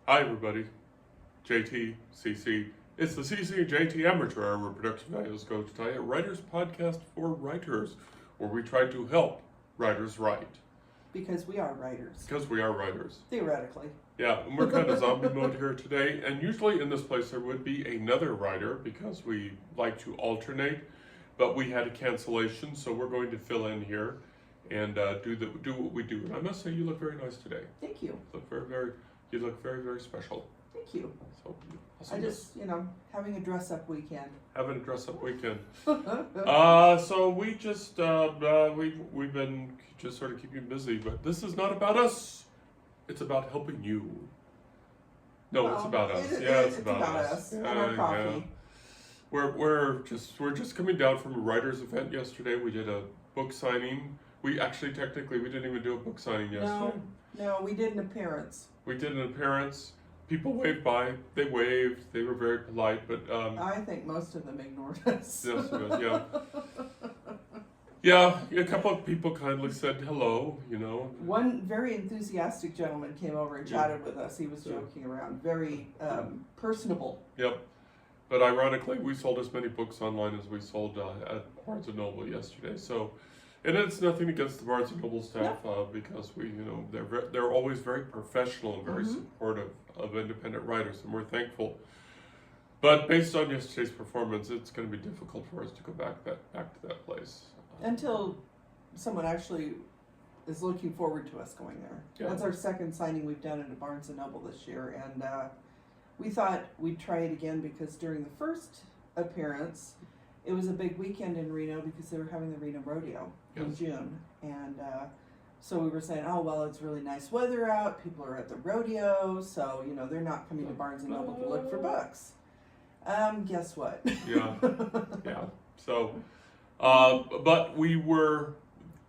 Hi everybody, JT, CC. It's the CC and JT Amateur Hour production. I was going to tell you, Writers Podcast for Writers, where we try to help writers write. Because we are writers. Because we are writers. Theoretically. Yeah, and we're kind of zombie mode here today, and usually in this place there would be another writer because we like to alternate, but we had a cancellation, so we're going to fill in here and do what we do. And I must say, you look very nice today. Thank you. You look very, very special. Thank you. So I just, having a dress-up weekend. Having a dress-up weekend. So we just we've been just sort of keeping busy, but this is not about us. It's about helping you. No, it's about us. It's about us. And our coffee. Yeah. We're just coming down from a writers' event yesterday. We did a book signing. We didn't even do a book signing yesterday. No, we did an appearance. We did an appearance. People waved by. They waved. They were very polite, but I think most of them ignored us. Yes, yeah. Yeah, a couple of people kindly said hello, One very enthusiastic gentleman came over and chatted with us. He was joking around, very personable. Yep. But ironically, we sold as many books online as we sold at Barnes and Noble yesterday. So, and it's nothing against the Barnes and Noble staff because they're always very professional and very supportive of independent writers, and we're thankful. But based on yesterday's performance, it's going to be difficult for us to go back to that place until someone actually is looking forward to us going there. Yeah. That's our second signing we've done at a Barnes and Noble this year, and we thought we'd try it again because during the first appearance, it was a big weekend in Reno because they were having the Reno Rodeo in June, and so we were saying, oh well, it's really nice weather out. People are at the rodeo, so they're not coming to Barnes and Noble to look for books. Guess what? Yeah. So, but we were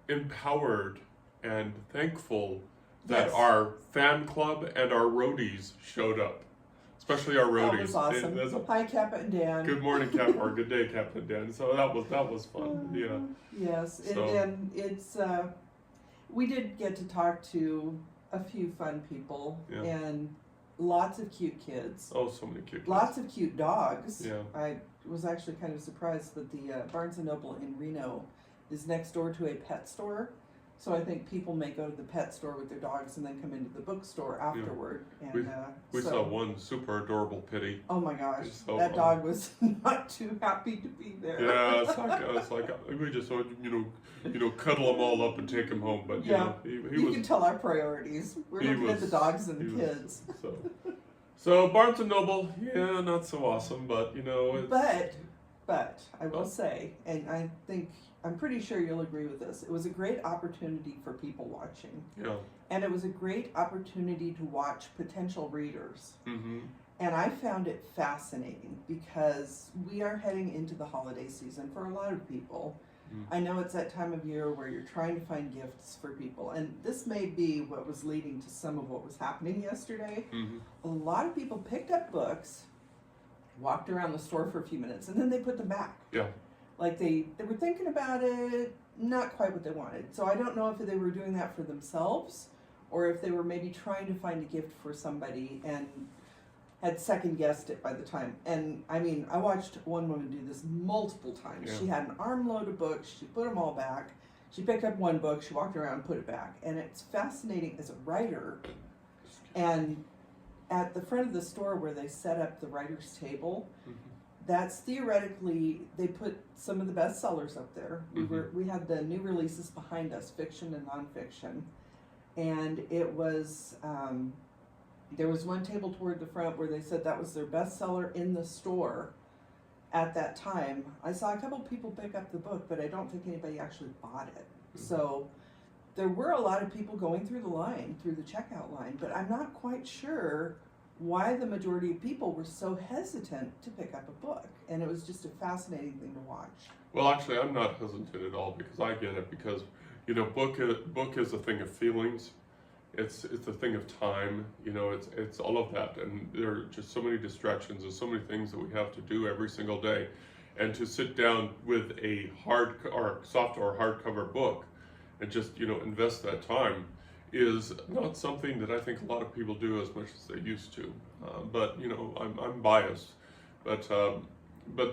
empowered and thankful that our fan club and our roadies showed up. Especially our roadies. That was awesome. Hi, Kappa and Dan. Good morning, Kappa, or good day, Kappa and Dan. So that was fun. Yeah. Yes, and it's we did get to talk to a few fun people and lots of cute kids. Oh, so many cute kids. Lots of cute dogs. Yeah. I was actually kind of surprised that the Barnes and Noble in Reno is next door to a pet store. So I think people may go to the pet store with their dogs and then come into the bookstore afterward. Yeah. And we saw one super adorable pitty. Oh my gosh, that dog was not too happy to be there. Yeah, it's like we just cuddle them all up and take them home. But you can tell our priorities. We're looking at the dogs and the kids. So Barnes and Noble, not so awesome, but But I will say, and I'm pretty sure you'll agree with this, it was a great opportunity for people watching. Yeah. And it was a great opportunity to watch potential readers. Mm-hmm. And I found it fascinating because we are heading into the holiday season for a lot of people. Mm-hmm. I know it's that time of year where you're trying to find gifts for people. And this may be what was leading to some of what was happening yesterday. Mm-hmm. A lot of people picked up books, walked around the store for a few minutes, and then they put them back. Yeah. Like they were thinking about it, not quite what they wanted. So I don't know if they were doing that for themselves or if they were maybe trying to find a gift for somebody and had second guessed it by the time. And I mean, I watched one woman do this multiple times. Yeah. She had an armload of books, she put them all back. She picked up one book, she walked around and put it back. And it's fascinating as a writer. And at the front of the store where they set up the writer's table, that's theoretically, they put some of the bestsellers up there. We had the new releases behind us, fiction and nonfiction. And it was, there was one table toward the front where they said that was their bestseller in the store at that time. I saw a couple people pick up the book, but I don't think anybody actually bought it. So there were a lot of people going through the checkout line, but I'm not quite sure why the majority of people were so hesitant to pick up a book. And it was just a fascinating thing to watch. Well, actually, I'm not hesitant at all because I get it because, book is a thing of feelings. It's a thing of time, it's all of that. And there are just so many distractions and so many things that we have to do every single day. And to sit down with a soft or hardcover book and just, invest that time is not something that I think a lot of people do as much as they used to. But you know, I'm biased, but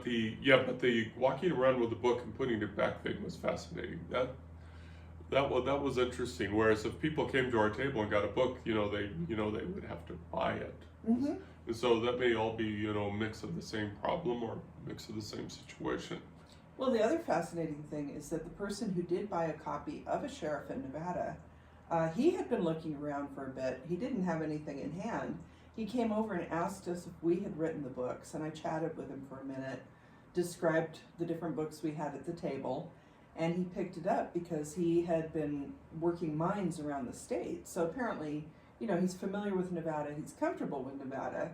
the walking around with the book and putting it back thing was fascinating. That was interesting. Whereas if people came to our table and got a book, they would have to buy it. Mm-hmm. And so that may all be a mix of the same problem or mix of the same situation. Well, the other fascinating thing is that the person who did buy a copy of A Sheriff in Nevada, he had been looking around for a bit. He didn't have anything in hand. He came over and asked us if we had written the books, and I chatted with him for a minute, described the different books we had at the table, and he picked it up because he had been working mines around the state. So apparently, he's familiar with Nevada, he's comfortable with Nevada,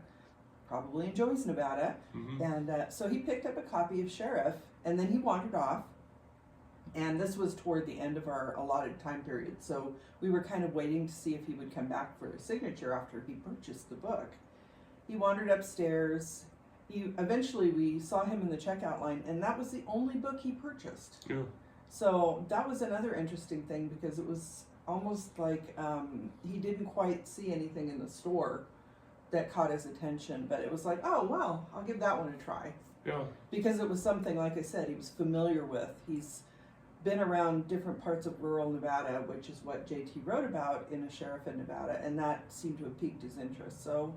probably enjoys Nevada, Mm-hmm. and so he picked up a copy of Sheriff, and then he wandered off, and this was toward the end of our allotted time period, so we were kind of waiting to see if he would come back for a signature after he purchased the book. He wandered upstairs. Eventually we saw him in the checkout line, and that was the only book he purchased. Yeah. So that was another interesting thing, because it was almost like he didn't quite see anything in the store that caught his attention, but it was like, oh, well, I'll give that one a try. Yeah. Because it was something, like I said, he was familiar with. He's been around different parts of rural Nevada, which is what JT wrote about in A Sheriff in Nevada, and that seemed to have piqued his interest. So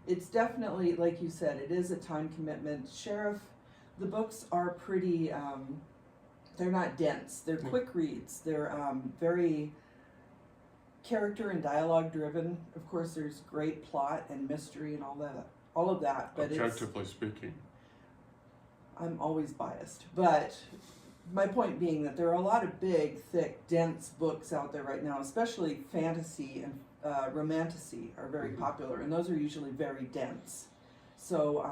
it's definitely, like you said, it is a time commitment. Sheriff, the books are pretty, they're not dense. They're quick reads. They're very character and dialogue driven. Of course, there's great plot and mystery and all of that. But Objectively speaking. I'm always biased, but my point being that there are a lot of big, thick, dense books out there right now, especially fantasy and romantasy are very popular, and those are usually very dense. So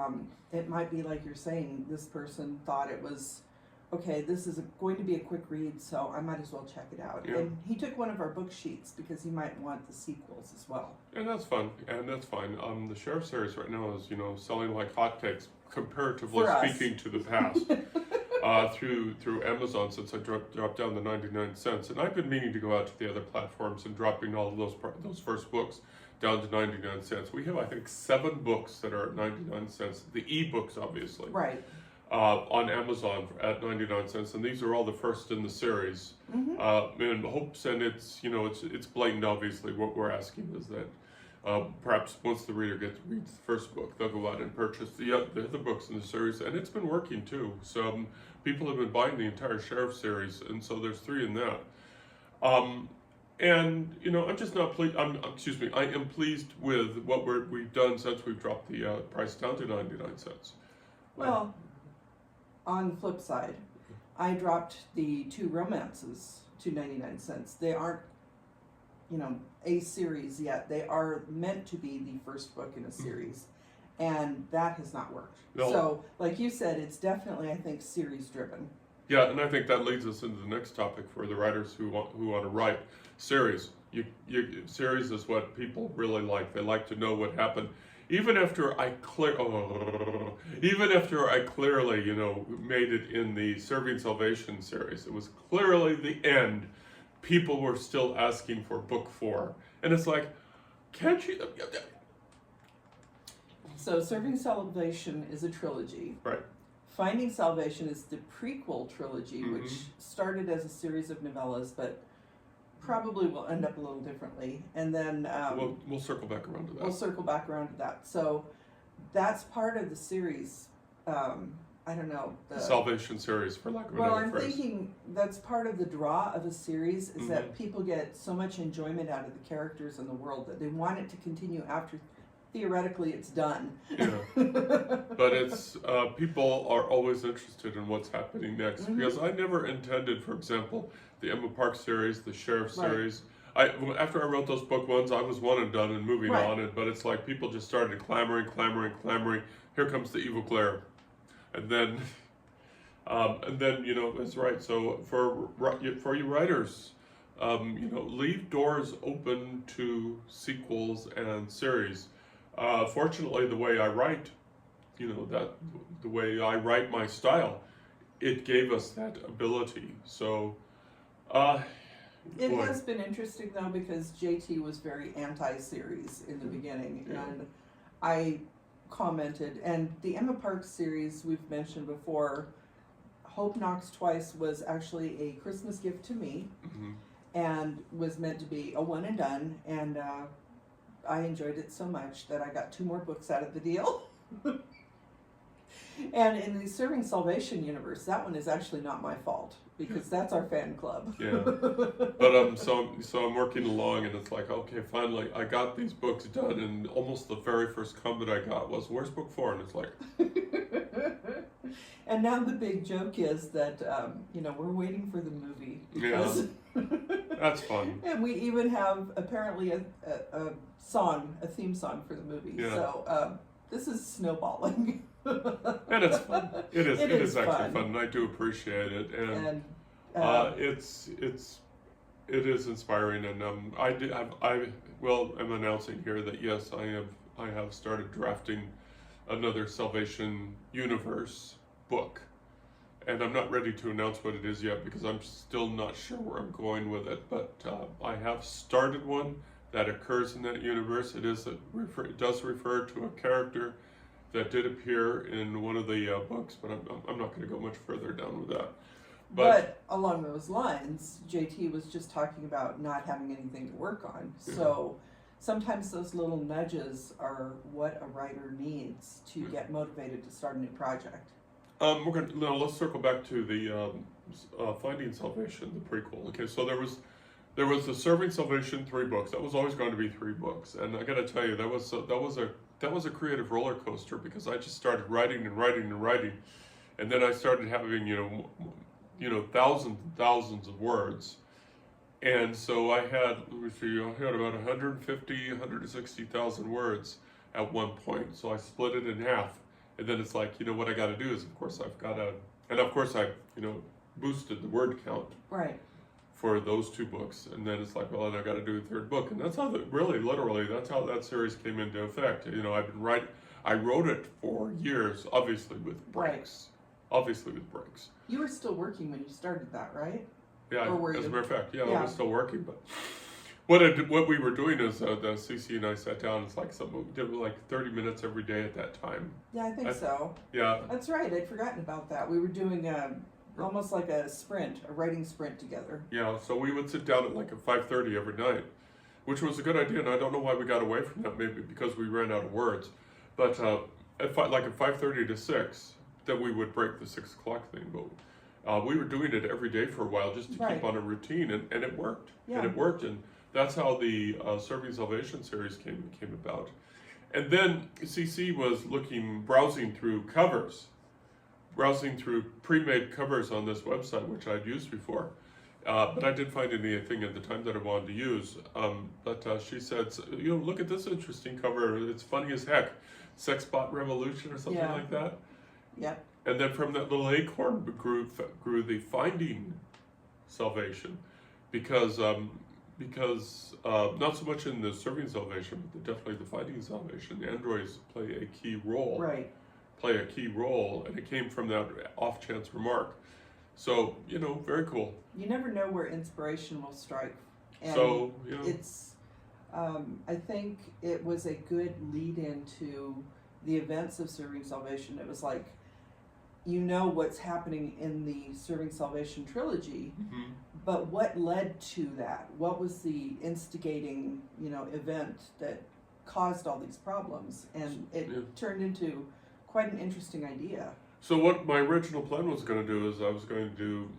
it might be like you're saying, this person thought it was, okay, this is going to be a quick read, so I might as well check it out. Yeah. And he took one of our book sheets because he might want the sequels as well. And that's fun, and that's fine. The Sheriff series right now is, selling like hotcakes, comparatively For us. speaking, to the past. Through Amazon, since I dropped down to 99 cents, and I've been meaning to go out to the other platforms and dropping all of those first books down to 99 cents. We have, I think, 7 books that are at 99 cents. The e-books, obviously, Right. on Amazon at 99 cents, and these are all the first in the series. In hopes, and it's blatant. Obviously, what we're asking is that perhaps once the reader reads the first book, they'll go out and purchase the other books in the series, and it's been working too. So people have been buying the entire Sheriff series, and so there's 3 in that. And I'm just not pleased. I am pleased with what we've done since we've dropped the price down to 99 cents. Well, on the flip side, I dropped the 2 romances to 99 cents. They aren't, a series yet. They are meant to be the first book in a series, and that has not worked. No. So, like you said, it's definitely, I think, series driven. Yeah, and I think that leads us into the next topic for the writers who want to write series. Series is what people really like. They like to know what happened. Even after I clearly, made it in the Serving Salvation series, it was clearly the end. People were still asking for book 4, and it's like, can't you? So, Serving Salvation is a trilogy. Right. Finding Salvation is the prequel trilogy, which started as a series of novellas, but probably will end up a little differently. And then We'll circle back around to that. we'll circle back around to that. So that's part of the series. I don't know. The Salvation series, for lack of Well, another I'm phrase. thinking that's part of the draw of a series is that people get so much enjoyment out of the characters in the world that they want it to continue after theoretically it's done. Yeah. But it's people are always interested in what's happening next, because I never intended, for example, the Emma Park series, the Sheriff series. After I wrote those book 1s, I was one and done and moving on. But it's like people just started clamoring. Here comes the evil glare, and then it's right. So for you writers, leave doors open to sequels and series. Fortunately, the way I write, the way I write my style, it gave us that ability. So, It boy. has been interesting though because JT was very anti-series in the beginning, Yeah. and I commented. And the Emma Parks series we've mentioned before, Hope Knocks Twice, was actually a Christmas gift to me, Mhm. and was meant to be a one and done. And I enjoyed it so much that I got 2 more books out of the deal. And in the Serving Salvation universe, that one is actually not my fault because that's our fan club. Yeah. But so I'm working along, and it's like, okay, finally I got these books done, and almost the very first comment I got was, "Where's book 4?" And it's like, And now the big joke is that we're waiting for the movie because that's fun. and we even have apparently a theme song for the movie. Yeah. So this is snowballing. And it's fun. It is actually fun. fun, and I do appreciate it, and it is inspiring, and I am announcing here that yes, I have started drafting another Salvation Universe book, and I'm not ready to announce what it is yet because I'm still not sure where I'm going with it, but I have started one that occurs in that universe. It does refer to a character that did appear in one of the books, but I'm not going to go much further down with that. But along those lines, JT was just talking about not having anything to work on. Yeah. So sometimes those little nudges are what a writer needs to get motivated to start a new project. Let's circle back to the Finding Salvation, the prequel. Okay, so there was the Serving Salvation 3 books. That was always going to be 3 books, and I got to tell you, that was a creative roller coaster because I just started writing and writing and writing, and then I started having thousands and thousands of words, and so I had about 160,000 words at one point. So I split it in half, and then it's like, what I got to do is, of course, I boosted the word count. Right. For those 2 books, and then it's like, well, then I got to do a 3rd book, and that's how literally that's how that series came into effect. I wrote it for years, obviously with breaks. You were still working when you started that, right? Yeah, Or were as a you? matter of fact, I Yeah. was still working, but what we were doing is the CC and I sat down. It's like we did like 30 minutes every day at that time. Yeah, I think so. Yeah, That's right. I'd forgotten about that. We were doing almost like a writing sprint together. yeah. So we would sit down at like at 5:30 every night, which was a good idea, and I don't know why we got away from that. Maybe because we ran out of words, but at 5:30 to 6, then we would break the 6 o'clock thing. But we were doing it every day for a while just to Right. keep on a routine, and it worked. Yeah. And it worked, and that's how the Serving Salvation series came about. And then CC was browsing through pre-made covers on this website, which I'd used before. But I didn't find anything at the time that I wanted to use. But she said, look at this interesting cover. It's funny as heck. Sexbot Revolution or something like that. Yep. And then from that little acorn grew the Finding Salvation, because not so much in the Serving Salvation, but definitely the Finding Salvation. The androids play a key role. Right. And it came from that off-chance remark. So, very cool. You never know where inspiration will strike. And So, it's, I think it was a good lead into the events of Serving Salvation. It was like, what's happening in the Serving Salvation trilogy, mhm. but what led to that? What was the instigating, event that caused all these problems? And it turned into quite an interesting idea. So what my original plan was going to do is I was going to do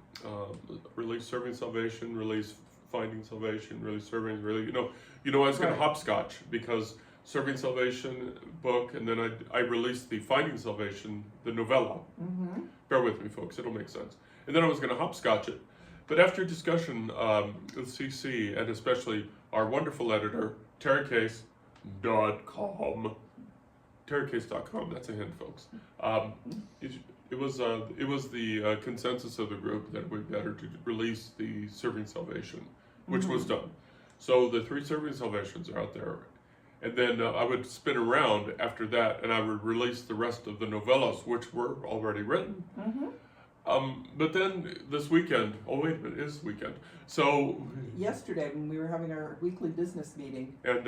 release Serving Salvation, release Finding Salvation, release Serving, I was going to hopscotch, because Serving Salvation book, and then I released the Finding Salvation, the novella. Mm-hmm. Bear with me, folks, it'll make sense. And then I was going to hopscotch it. But after discussion with CC, and especially our wonderful editor, terracase.com, terracase.com, that's a hint, folks. It was the consensus of the group that it would be better to release the Serving Salvation, which was done. So the 3 Serving Salvations are out there. And then I would spin around after that, and I would release the rest of the novellas, which were already written. Mm-hmm. But then this weekend, oh wait a minute, it is weekend. So, Yesterday, when we were having our weekly business meeting, and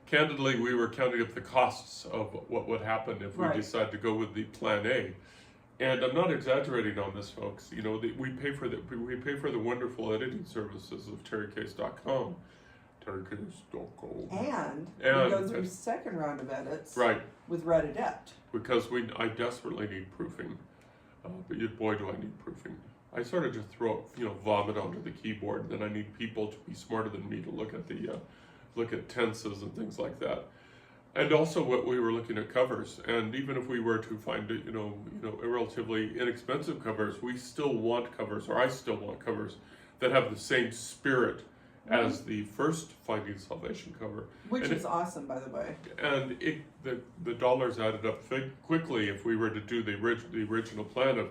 candidly, we were counting up the costs of what would happen if we Right. decide to go with the plan A. And I'm not exaggerating on this, folks. You know, we pay for the wonderful editing services of terrycase.com. Terrycase.com. and we And- go through second round of edits Right, with Red Adept. because I desperately need proofing. But boy, do I need proofing. I sort of just vomit onto the keyboard. Then I need people to be smarter than me to look at tenses and things like that. And also, what we were looking at covers, and even if we were to find relatively inexpensive covers, we still want covers, or I still want covers that have the same spirit as the first Finding Salvation cover. Which And is awesome, by the way. And the dollars added up quickly if we were to do the original plan of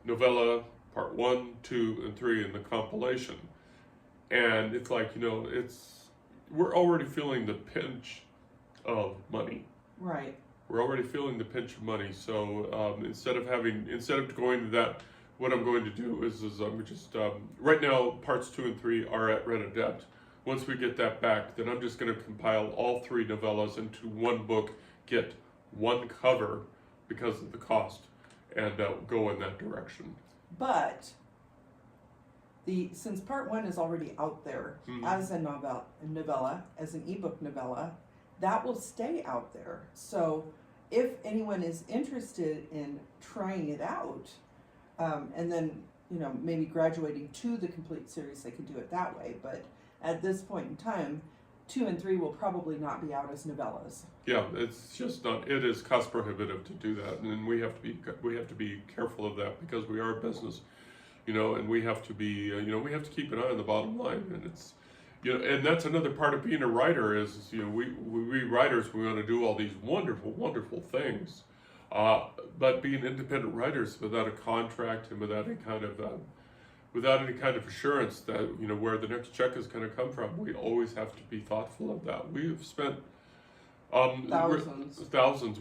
novella part 1, 2, and 3 in the compilation. And it's like, we're already feeling the pinch of money. Right. We're already feeling the pinch of money. So instead of going to that, what I'm going to do is I'm just right now parts 2 and 3 are at Red Adept. Once we get that back, then I'm just going to compile all 3 novellas into one book, get one cover because of the cost, and go in that direction. But since part 1 is already out there as a novella, as an ebook novella, that will stay out there. So if anyone is interested in trying it out, and then maybe graduating to the complete series, they can do it that way. But at this point in time, 2 and 3 will probably not be out as novellas. Yeah, it's just not. It is cost prohibitive to do that, and we have to be careful of that because we are a business, and we have to be, we have to keep an eye on the bottom line, and it's, and that's another part of being a writer is, we writers, we want to do all these wonderful, wonderful things, but being independent writers without a contract and without any kind of assurance that where the next check is going to come from, we always have to be thoughtful of that. We've spent thousands.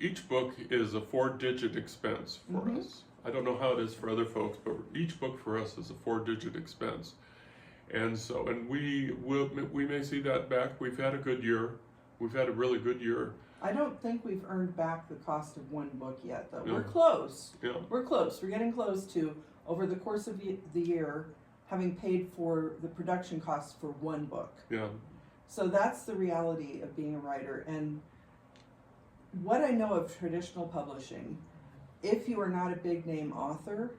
Each book is a 4-digit expense for us. I don't know how it is for other folks, but each book for us is a 4-digit expense, and we may see that back. We've had a good year. We've had a really good year. I don't think we've earned back the cost of one book yet, though. Yeah. We're close. Yeah. We're close. We're getting close to, over the course of the year, having paid for the production costs for one book. Yeah. So that's the reality of being a writer. And what I know of traditional publishing, if you are not a big name author,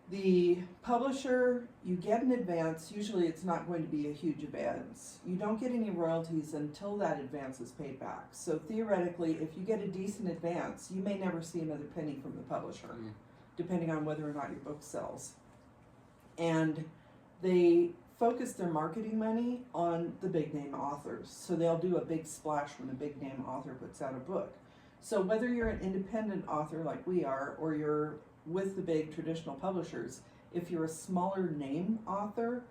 the publisher, you get an advance. Usually it's not going to be a huge advance. You don't get any royalties until that advance is paid back. So theoretically, if you get a decent advance, you may never see another penny from the publisher, depending on whether or not your book sells. And they focus their marketing money on the big name authors. So they'll do a big splash when a big name author puts out a book. So whether you're an independent author like we are, or you're with the big traditional publishers, if you're a smaller name author,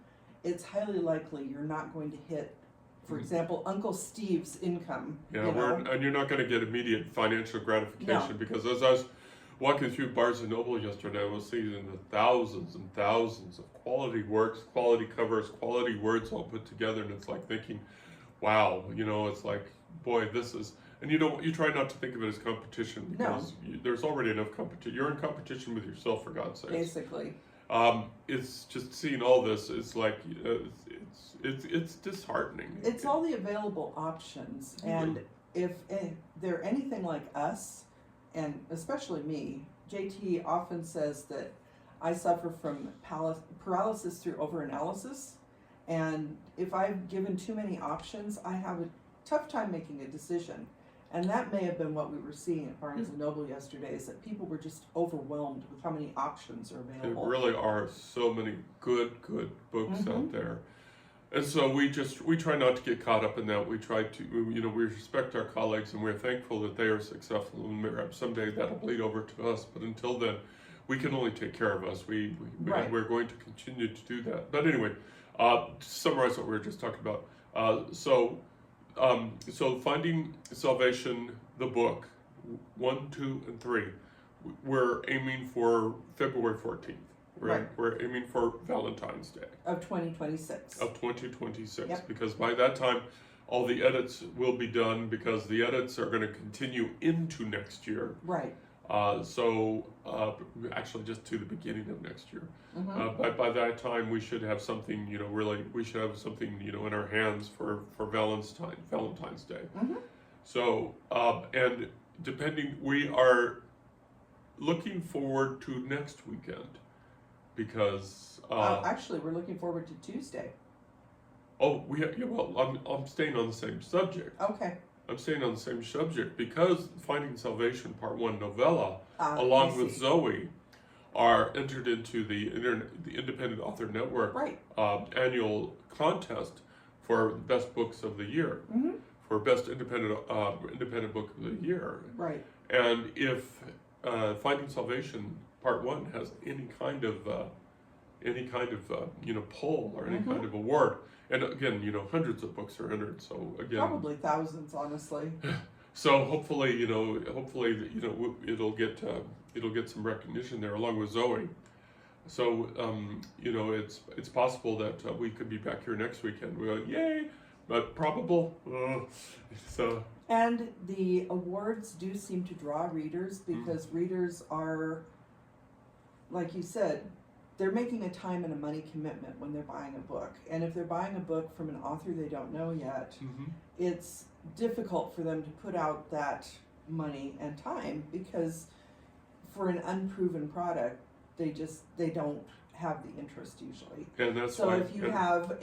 it's highly likely you're not going to hit, for example, Uncle Steve's income. Yeah, and you're not going to get immediate financial gratification No. because as I was walking through Barnes and Noble yesterday, I was seeing the thousands and thousands of quality works, quality covers, quality words all put together, and it's like thinking, wow, it's like, boy, this is. And you try not to think of it as competition because there's already enough competition. You're in competition with yourself, for God's sakes. Basically. It's just seeing all this. It's like it's disheartening. It's all the available options, and if they're anything like us, and especially me, JT often says that I suffer from paralysis through overanalysis, and if I've given too many options, I have a tough time making a decision. And that may have been what we were seeing at Barnes and Noble yesterday, is that people were just overwhelmed with how many options are available. There really are so many good books out there. And so we try not to get caught up in that. We try to, we respect our colleagues and we're thankful that they are successful, and someday that'll bleed over to us. But until then, we can only take care of us. We're going to continue to do that. But anyway, to summarize what we were just talking about. So Finding Salvation, the book, 1, 2, and 3, we're aiming for February 14th. Right. We're aiming for Valentine's Day Of 2026. of 2026, Yep. because by that time all the edits will be done, because the edits are going to continue into next year. Right. Actually just to the beginning of next year. Mm-hmm. By that time we should have something, we should have something, in our hands for Valentine's Day. Mm-hmm. So, and we are looking forward to next weekend, because Actually, we're looking forward to Tuesday. I'm staying on the same subject. Okay. I'm staying on the same subject because Finding Salvation Part 1 novella, I along with see. Zoe, are entered into the Independent Author Network Right. Annual contest for best books of the year, Mm-hmm. for best independent book of the year. Right. And if Finding Salvation Part 1 has any kind of poll or any Mm-hmm. kind of award, and again, hundreds of books are entered, so again, Probably thousands, honestly. so hopefully, it'll get some recognition there along with Zoe. So it's possible that we could be back here next weekend. We're like, yay, but probable. So. And the awards do seem to draw readers, because readers are, like you said, they're making a time and a money commitment when they're buying a book. And if they're buying a book from an author they don't know yet, it's difficult for them to put out that money and time, because for an unproven product, they don't have the interest usually. And that's So why, if you have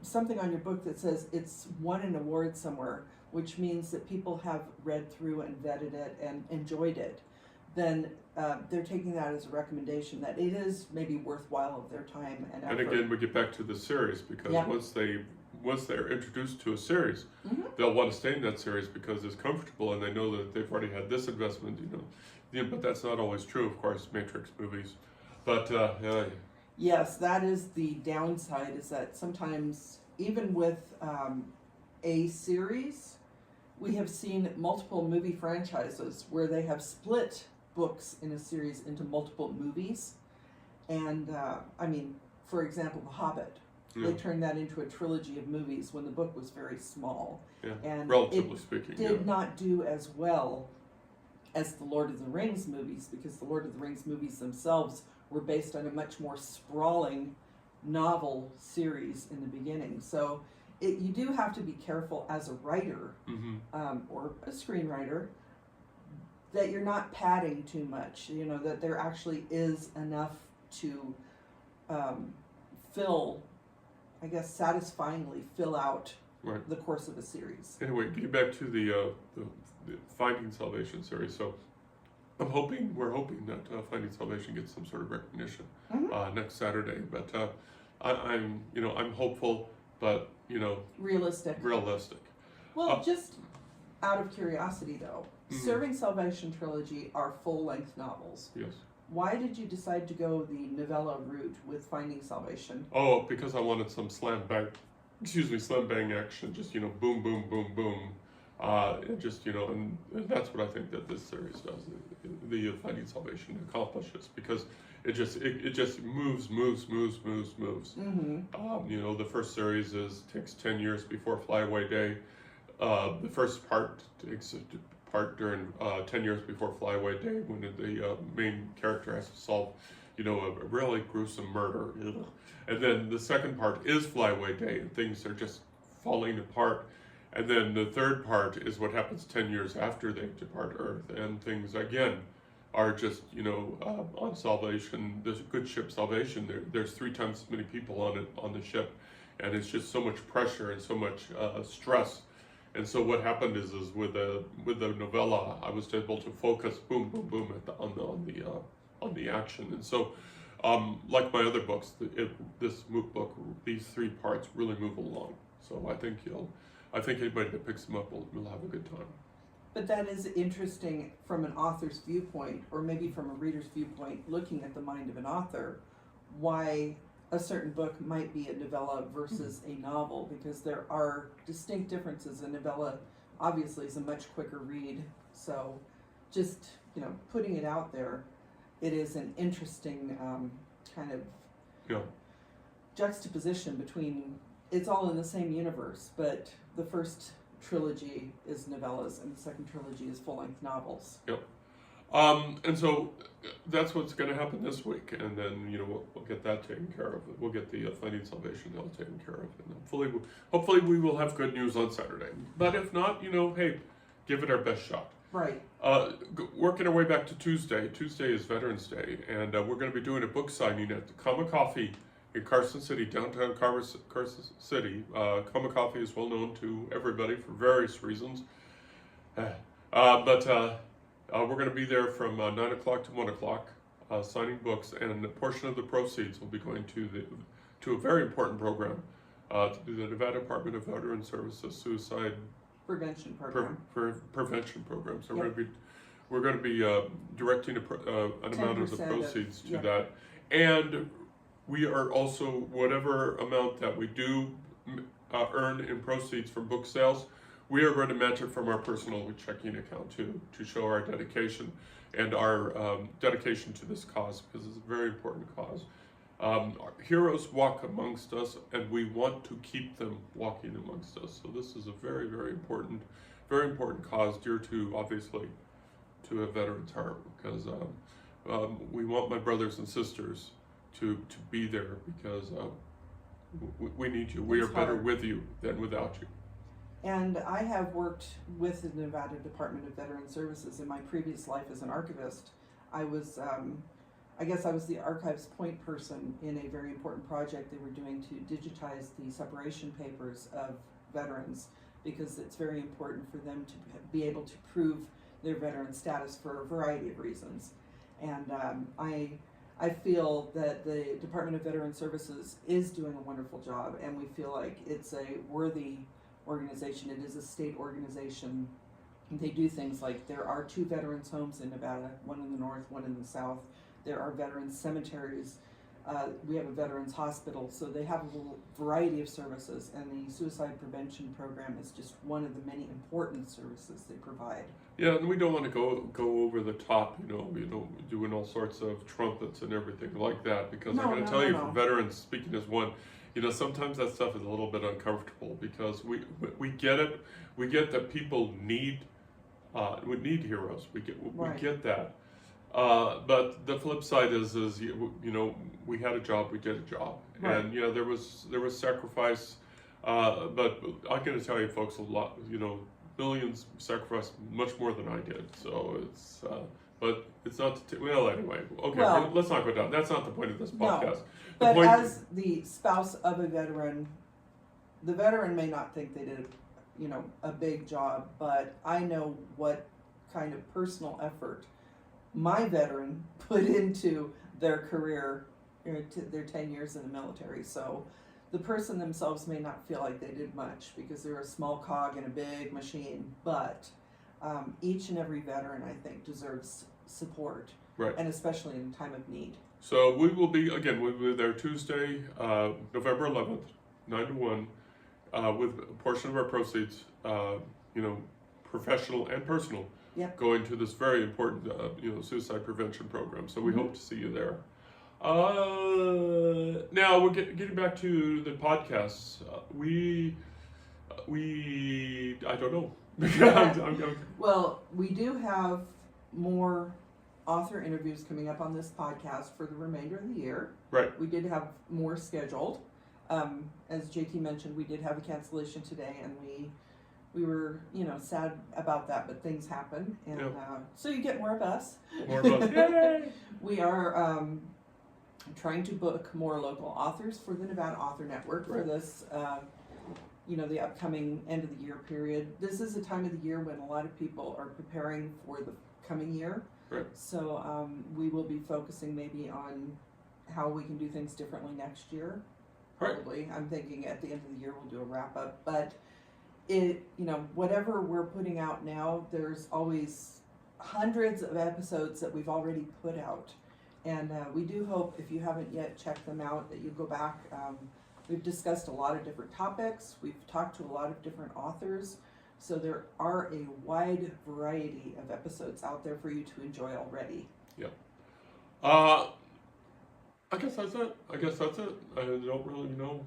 something on your book that says it's won an award somewhere, which means that people have read through and vetted it and enjoyed it, then they're taking that as a recommendation that it is maybe worthwhile of their time and effort. And again, we get back to the series, because once they're introduced to a series, Mm-hmm. they'll want to stay in that series because it's comfortable and they know that they've already had this investment. But that's not always true, of course. Matrix movies, but Yes, that is the downside, is that sometimes, even with a series, we have seen multiple movie franchises where they have split books in a series into multiple movies. And for example, The Hobbit, they turned that into a trilogy of movies when the book was very small. Yeah, and relatively speaking, did not do as well as the Lord of the Rings movies, because the Lord of the Rings movies themselves were based on a much more sprawling novel series in the beginning. So you do have to be careful as a writer or a screenwriter that you're not padding too much, that there actually is enough to satisfyingly fill out the course of a series. Anyway, getting back to the Finding Salvation series, so we're hoping that Finding Salvation gets some sort of recognition next Saturday. But I'm hopeful, but Realistic. Well, just out of curiosity though, Serving Salvation trilogy are full-length novels. Yes. Why did you decide to go the novella route with Finding Salvation? Oh, because I wanted some slam bang action, just boom, boom, boom, boom. And that's what I think that this series does. The Finding Salvation accomplishes, because it just moves. Mm-hmm. The first series takes 10 years before Flyaway Day. The first part takes part during 10 years before Flyaway Day, when the main character has to solve, a really gruesome murder. And then the second part is Flyaway Day, and things are just falling apart. And then the third part is what happens 10 years after they depart Earth, and things again are just, on Salvation, the good ship Salvation, there's 3 times as many people on the ship, and it's just so much pressure and so much stress. And so what happened is with the novella, I was able to focus boom, boom, boom on the action. And so, like my other books, this book, these 3 parts really move along. So I think anybody that picks them up will have a good time. But that is interesting from an author's viewpoint, or maybe from a reader's viewpoint, looking at the mind of an author, why a certain book might be a novella versus a novel, because there are distinct differences. A novella obviously is a much quicker read, so just, putting it out there, it is an interesting kind of Yeah. juxtaposition between, it's all in the same universe, but the first trilogy is novellas and the second trilogy is full-length novels. Yep. And so that's what's going to happen this week, and then we'll get that taken care of. We'll get the Finding Salvation all taken care of, and hopefully we will have good news on Saturday. But if not, hey, give it our best shot. Right. Working our way back to Tuesday. Tuesday is Veterans Day, and we're going to be doing a book signing at the Comma Coffee in Carson City, downtown Carson City. Comma Coffee is well known to everybody for various reasons, but we're going to be there from 9 o'clock to 1 o'clock, signing books, and a portion of the proceeds will be going to a very important program, to the Nevada Department of Veteran Services Suicide Prevention program. Prevention program. So Yep. we're going to be directing an amount of the 10% proceeds to yep. that, and we are also, whatever amount that we do earn in proceeds from book sales, we are going to match it from our personal checking account to show our dedication and our dedication to this cause, because it's a very important cause. Our heroes walk amongst us, and we want to keep them walking amongst us. So this is a very, very important cause, dear to, obviously, to a veteran's heart, because we want my brothers and sisters to be there, because we need you. We are better with you than without you. And I have worked with the Nevada Department of Veteran Services in my previous life as an archivist. I was the archives point person in a very important project they were doing to digitize the separation papers of veterans, because it's very important for them to be able to prove their veteran status for a variety of reasons. And I feel that the Department of Veteran Services is doing a wonderful job, and we feel like it's a worthy organization. It is a state organization. They do things like, there are 2 veterans homes in Nevada, one in the north, one in the south. There are veterans cemeteries. We have a veterans hospital, so they have a variety of services, and the suicide prevention program is just one of the many important services they provide. Yeah, and we don't want to go over the top, doing all sorts of trumpets and everything like that, because I'm going to tell you, for veterans, speaking as one, sometimes that stuff is a little bit uncomfortable, because we get it. We get that people need heroes. We get that. But the flip side is we had a job, we did a job, right. And there was sacrifice. But I'm going to tell you, folks, a lot. Millions sacrificed much more than I did. So it's. But it's not. Anyway. Okay. Well, let's not go down. That's not the point of this podcast. No, but as the spouse of a veteran, the veteran may not think they did, a big job, but I know what kind of personal effort my veteran put into their career, to their 10 years in the military. So the person themselves may not feel like they did much, because they're a small cog in a big machine, but each and every veteran, I think, deserves support, right, and especially in a time of need. So we'll be there Tuesday, November 11th, 9 to 1, with a portion of our proceeds, professional and personal, Yep. going to this very important, suicide prevention program. So we hope to see you there. Now we're getting back to the podcasts. I don't know. Well, we do have more author interviews coming up on this podcast for the remainder of the year. Right. We did have more scheduled. As JT mentioned, we did have a cancellation today, and we were, sad about that, but things happen, and so you get more of us. More of us. Yay! We are trying to book more local authors for the Nevada Author Network for this, the upcoming end of the year period. This is a time of the year when a lot of people are preparing for the coming year. Right. So we will be focusing maybe on how we can do things differently next year. Probably. Right. I'm thinking at the end of the year we'll do a wrap up, but whatever we're putting out now, there's always hundreds of episodes that we've already put out. And we do hope, if you haven't yet checked them out, that you go back. We've discussed a lot of different topics. We've talked to a lot of different authors. So there are a wide variety of episodes out there for you to enjoy already. I guess that's it. I don't really know.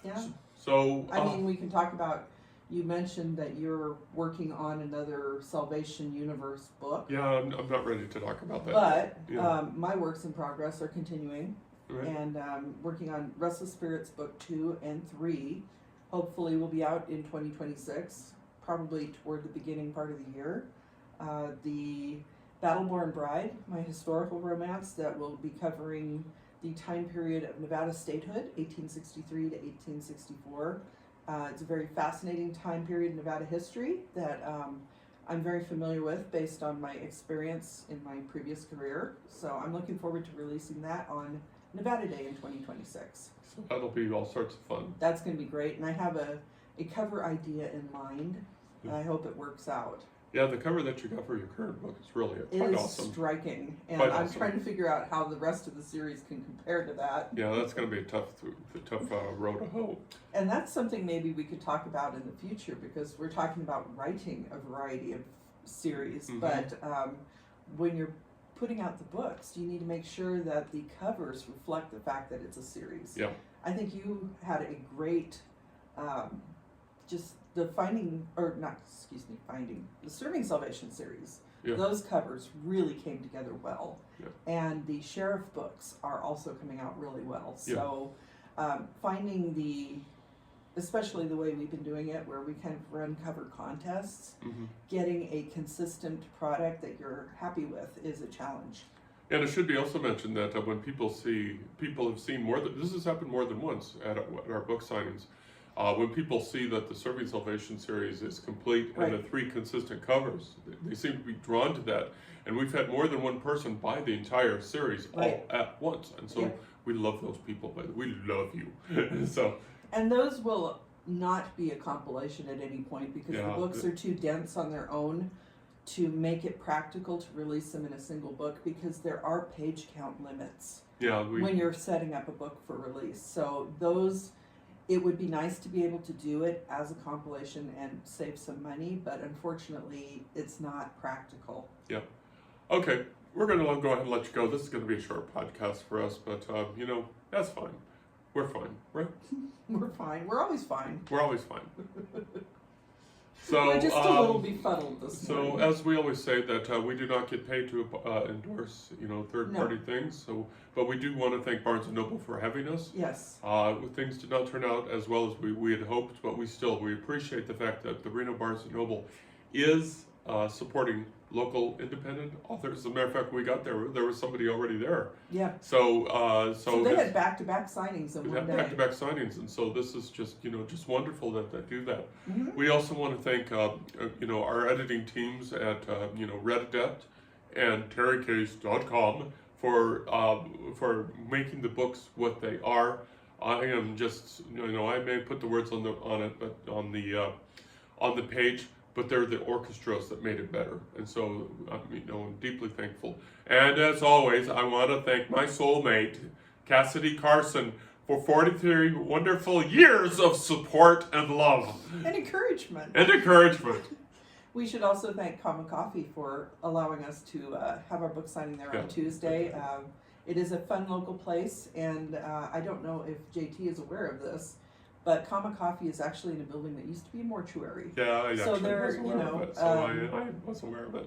Yeah. So I mean, we can talk about, you mentioned that you're working on another Salvation Universe book. yeah, I'm not ready to talk about that. But Yeah. my works in progress are continuing. Right. And working on Restless Spirits book 2 and 3. Hopefully will be out in 2026, probably toward the beginning part of the year. The Battleborn Bride, my historical romance that will be covering the time period of Nevada statehood, 1863 to 1864. It's a very fascinating time period in Nevada history that I'm very familiar with based on my experience in my previous career. So I'm looking forward to releasing that on Nevada Day in 2026. So that'll be all sorts of fun. That's going to be great, and I have a cover idea in mind, and I hope it works out. Yeah, the cover that you got for your current book is really It quite is awesome. striking, and Quite I'm awesome. trying to figure out how the rest of the series can compare to that. Yeah, that's going to be a tough road to hoe. And that's something maybe we could talk about in the future, because we're talking about writing a variety of series, Mhm. but when you're putting out the books, you need to make sure that the covers reflect the fact that it's a series. Yeah. I think you had a great, just the the Serving Salvation series. Yeah. Those covers really came together well. Yeah. And the sheriff books are also coming out really well. So finding especially the way we've been doing it, where we kind of run cover contests, Mm-hmm. getting a consistent product that you're happy with is a challenge. And it should be also mentioned that when people have seen more than, this has happened more than once at our book signings, when people see that the Serving Salvation series is complete and the 3 consistent covers, they seem to be drawn to that. And we've had more than one person buy the entire series all at once. And so we love those people, but we love you. So. And those will not be a compilation at any point, because the books are too dense on their own to make it practical to release them in a single book, because there are page count limits when you're setting up a book for release. So it would be nice to be able to do it as a compilation and save some money, but unfortunately it's not practical. Yeah. Okay, we're going to go ahead and let you go. This is going to be a short podcast for us, but that's fine. We're fine, right? We're fine. We're always fine. We're always fine. So we're just a little befuddled this morning. So as we always say, that we do not get paid to endorse, third-party things. So, but we do want to thank Barnes and Noble for having us. Yes. Things did not turn out as well as we had hoped, but we appreciate the fact that the Reno Barnes and Noble is supporting local independent authors. As a matter of fact, we got there was somebody already there. Yeah. So they had back-to-back signings in one day. Back-to-back signings, and so this is just wonderful that they do that. Mm-hmm. We also want to thank our editing teams at Red Adept and terrycase.com for making the books what they are. I am just I may put the words on the page, but they're the orchestras that made it better, and so I'm deeply thankful. And as always, I want to thank my soulmate, Cassidy Carson, for 43 wonderful years of support and love. And encouragement. We should also thank Comma Coffee for allowing us to have our book signing there on Tuesday. It is a fun local place, and I don't know if JT is aware of this, but Comma Coffee is actually in a building that used to be a mortuary. Yeah, I so actually was aware of it. So I was aware of it.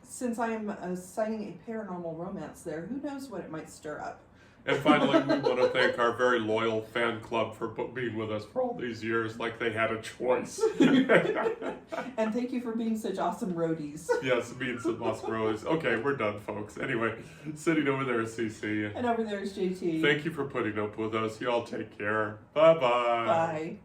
Since I am signing a paranormal romance there, who knows what it might stir up. And finally, we want to thank our very loyal fan club for being with us for all these years, like they had a choice. And thank you for being such awesome roadies. Yes, being some awesome roadies. Okay, we're done, folks. Anyway, sitting over there is CC. And over there is JT. Thank you for putting up with us. Y'all take care. Bye-bye. Bye.